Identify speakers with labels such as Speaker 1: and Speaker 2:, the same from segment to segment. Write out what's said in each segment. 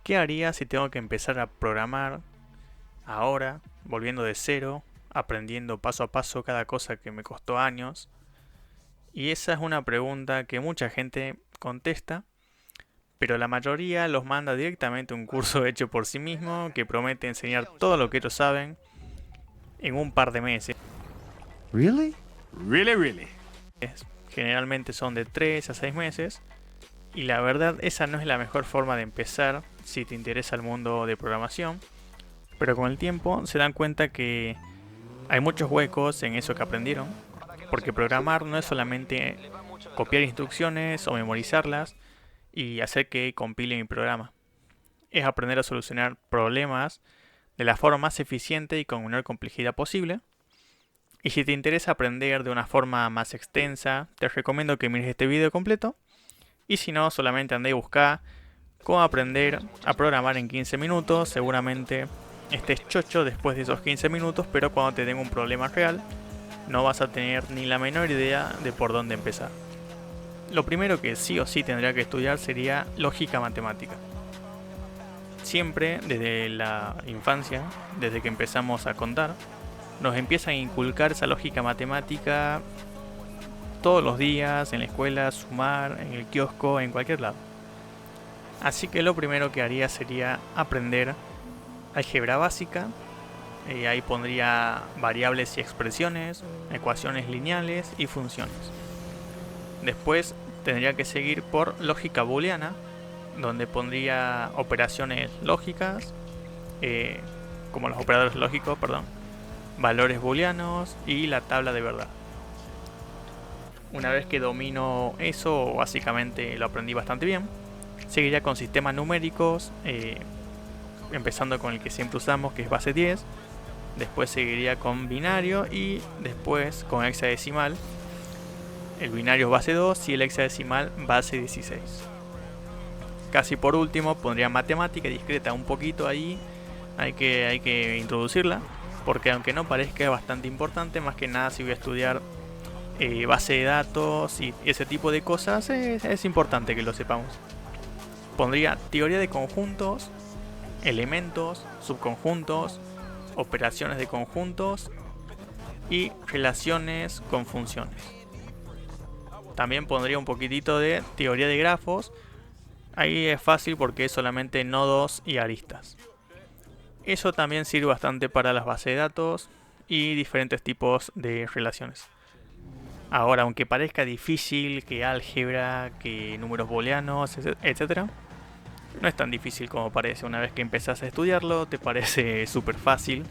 Speaker 1: ¿Qué haría si tengo que empezar a programar ahora, volviendo de cero, aprendiendo paso a paso cada cosa que me costó años? Y esa es una pregunta que mucha gente contesta, pero la mayoría los manda directamente a un curso hecho por sí mismo que promete enseñar todo lo que ellos saben en un par de meses.
Speaker 2: Really? Really, really.
Speaker 1: Generalmente son de 3 a 6 meses. Y la verdad, esa no es la mejor forma de empezar si te interesa el mundo de programación. Pero con el tiempo se dan cuenta que hay muchos huecos en eso que aprendieron. Porque programar no es solamente copiar instrucciones o memorizarlas y hacer que compile mi programa. Es aprender a solucionar problemas de la forma más eficiente y con menor complejidad posible. Y si te interesa aprender de una forma más extensa, te recomiendo que mires este video completo. Y si no, solamente andé y buscá cómo aprender a programar en 15 minutos. Seguramente estés chocho después de esos 15 minutos, pero cuando te tenga un problema real, no vas a tener ni la menor idea de por dónde empezar. Lo primero que sí o sí tendría que estudiar sería lógica matemática. Siempre desde la infancia, desde que empezamos a contar, nos empiezan a inculcar esa lógica matemática todos los días, en la escuela, sumar, en el kiosco, en cualquier lado. Así que lo primero que haría sería aprender álgebra básica. Ahí pondría variables y expresiones, ecuaciones lineales y funciones. Después tendría que seguir por lógica booleana, donde pondría operaciones lógicas, como los operadores lógicos, valores booleanos y la tabla de verdad. Una vez que domino eso, básicamente lo aprendí bastante bien, seguiría con sistemas numéricos, empezando con el que siempre usamos, que es base 10. Después seguiría con binario y después con hexadecimal. El binario es base 2 y el hexadecimal base 16. Casi por último pondría matemática discreta un poquito ahí. Hay que introducirla, porque aunque no parezca, es bastante importante. Más que nada si voy a estudiar base de datos y ese tipo de cosas, es importante que lo sepamos. Pondría teoría de conjuntos, elementos, subconjuntos, operaciones de conjuntos y relaciones con funciones. También pondría un poquitito de teoría de grafos. Ahí es fácil porque es solamente nodos y aristas. Eso también sirve bastante para las bases de datos y diferentes tipos de relaciones. Ahora, aunque parezca difícil, que álgebra, que números booleanos, etc., no es tan difícil como parece. Una vez que empezás a estudiarlo, te parece súper fácil.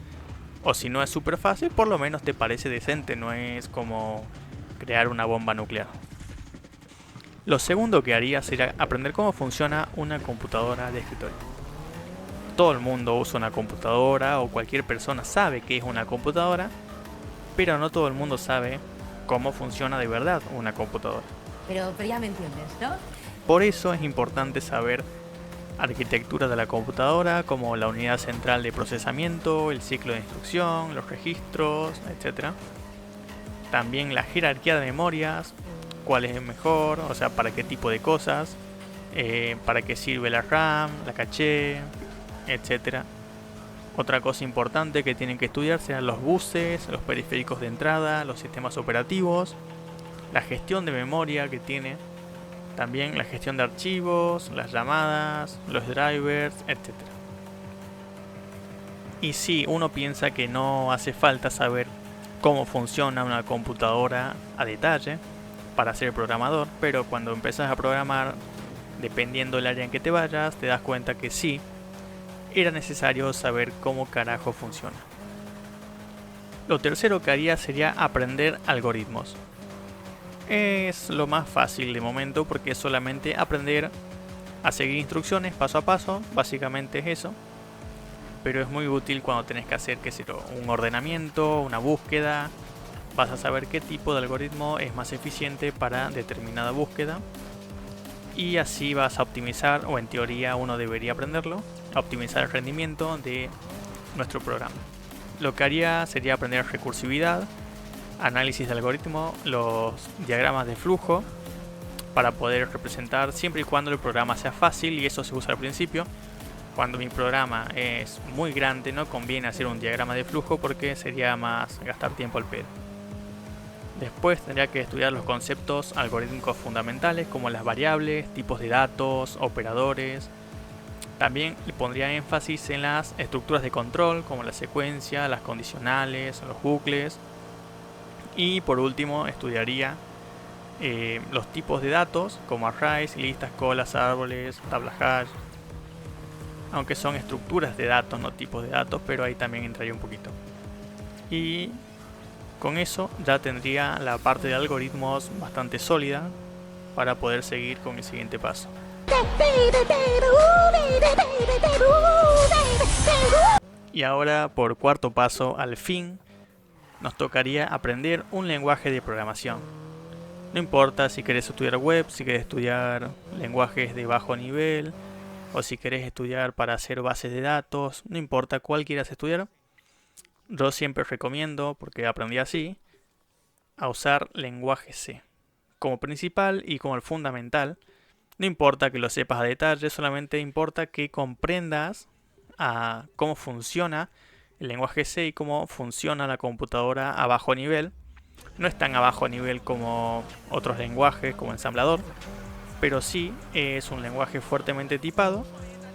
Speaker 1: O si no es súper fácil, por lo menos te parece decente. No es como crear una bomba nuclear. Lo segundo que haría sería aprender cómo funciona una computadora de escritorio. Todo el mundo usa una computadora o cualquier persona sabe qué es una computadora, pero no todo el mundo sabe cómo funciona de verdad una computadora.
Speaker 3: Pero ya me entiendes, ¿no?
Speaker 1: Por eso es importante saber arquitectura de la computadora, como la unidad central de procesamiento, el ciclo de instrucción, los registros, etc. También la jerarquía de memorias, cuál es el mejor, o sea, para qué tipo de cosas, para qué sirve la RAM, la caché, etc. Otra cosa importante que tienen que estudiar serán los buses, los periféricos de entrada, los sistemas operativos, la gestión de memoria que tiene, también la gestión de archivos, las llamadas, los drivers, etc. Y sí, uno piensa que no hace falta saber cómo funciona una computadora a detalle para ser programador, pero cuando empezás a programar, dependiendo del área en que te vayas, te das cuenta que sí, era necesario saber cómo carajo funciona. Lo tercero que haría sería aprender algoritmos. Es lo más fácil de momento porque es solamente aprender a seguir instrucciones paso a paso, básicamente es eso. Pero es muy útil cuando tenés que hacer un ordenamiento, una búsqueda. Vas a saber qué tipo de algoritmo es más eficiente para determinada búsqueda. Y así vas a optimizar, o en teoría uno debería aprenderlo, a optimizar el rendimiento de nuestro programa. Lo que haría sería aprender recursividad, análisis de algoritmo, los diagramas de flujo, para poder representar siempre y cuando el programa sea fácil, y eso se usa al principio, Cuando mi programa es muy grande no conviene hacer un diagrama de flujo porque sería más gastar tiempo al pedo. Después tendría que estudiar los conceptos algorítmicos fundamentales como las variables, tipos de datos, operadores. También le pondría énfasis en las estructuras de control como la secuencia, las condicionales, los bucles. Y por último estudiaría los tipos de datos como arrays, listas, colas, árboles, tablas hash. Aunque son estructuras de datos, no tipos de datos, pero ahí también entraría un poquito. Y con eso ya tendría la parte de algoritmos bastante sólida para poder seguir con el siguiente paso. Y ahora, por cuarto paso, al fin nos tocaría aprender un lenguaje de programación. No importa si querés estudiar web, si querés estudiar lenguajes de bajo nivel, o si querés estudiar para hacer bases de datos, no importa cuál quieras estudiar. Yo siempre recomiendo, porque aprendí así, a usar lenguaje C como principal y como el fundamental. No importa que lo sepas a detalle, solamente importa que comprendas cómo funciona el lenguaje C y cómo funciona la computadora a bajo nivel. No es tan a bajo nivel como otros lenguajes como ensamblador, pero sí es un lenguaje fuertemente tipado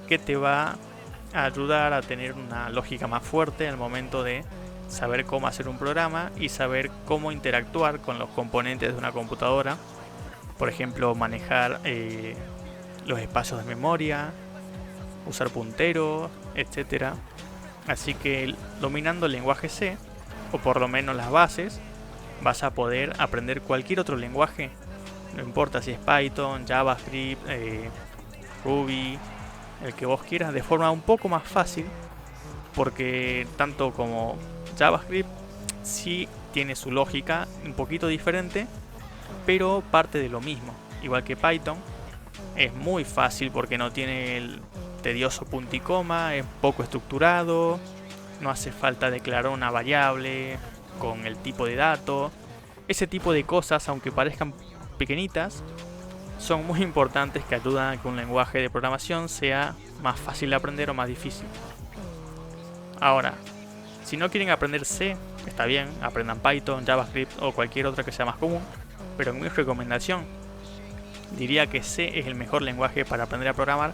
Speaker 1: que te va a ayudar a tener una lógica más fuerte al momento de saber cómo hacer un programa y saber cómo interactuar con los componentes de una computadora. Por ejemplo, manejar los espacios de memoria, usar punteros, etc. Así que dominando el lenguaje C, o por lo menos las bases, vas a poder aprender cualquier otro lenguaje. No importa si es Python, JavaScript, Ruby, el que vos quieras, de forma un poco más fácil, porque tanto como JavaScript sí tiene su lógica un poquito diferente, pero parte de lo mismo. Igual que Python, es muy fácil porque no tiene el tedioso punto y coma, es poco estructurado, no hace falta declarar una variable con el tipo de dato. Ese tipo de cosas, aunque parezcan pequeñitas, son muy importantes, que ayudan a que un lenguaje de programación sea más fácil de aprender o más difícil. Ahora, si no quieren aprender C, está bien, aprendan Python, JavaScript o cualquier otra que sea más común, pero en mi recomendación diría que C es el mejor lenguaje para aprender a programar,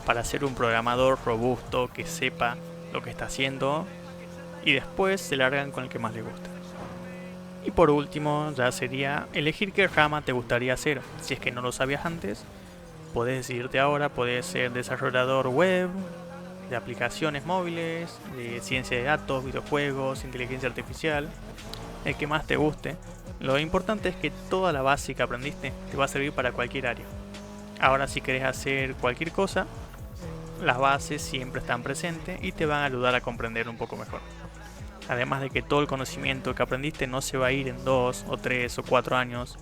Speaker 1: para ser un programador robusto que sepa lo que está haciendo, y después se largan con el que más les gusta. Y por último ya sería elegir qué rama te gustaría hacer. Si es que no lo sabías antes, podés decidirte ahora. Podés ser desarrollador web, de aplicaciones móviles, de ciencia de datos, videojuegos, inteligencia artificial, el que más te guste. Lo importante es que toda la base que aprendiste te va a servir para cualquier área. Ahora, si querés hacer cualquier cosa, las bases siempre están presentes y te van a ayudar a comprender un poco mejor. Además de que todo el conocimiento que aprendiste no se va a ir en 2 o 3 o 4 años,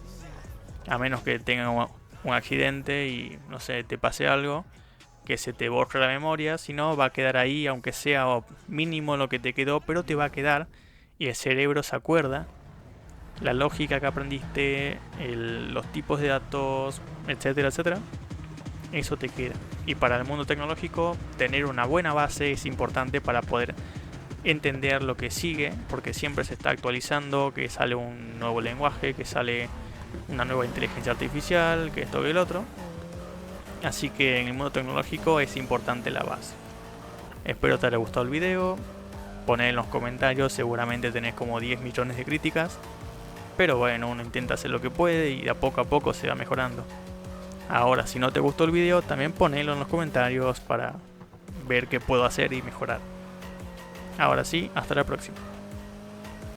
Speaker 1: a menos que tengas un accidente y no sé, te pase algo, que se te borre la memoria, sino va a quedar ahí, aunque sea mínimo lo que te quedó, pero te va a quedar y el cerebro se acuerda la lógica que aprendiste, los tipos de datos, etcétera, etcétera. Eso te queda. Y para el mundo tecnológico, tener una buena base es importante para poder entender lo que sigue, porque siempre se está actualizando, que sale un nuevo lenguaje, que sale una nueva inteligencia artificial, que esto que el otro. Así que en el mundo tecnológico es importante la base. Espero te haya gustado el video. Poné en los comentarios, seguramente tenés como 10 millones de críticas, pero bueno, uno intenta hacer lo que puede y de a poco se va mejorando. Ahora, si no te gustó el video, también ponelo en los comentarios para ver qué puedo hacer y mejorar. Ahora sí, hasta la próxima.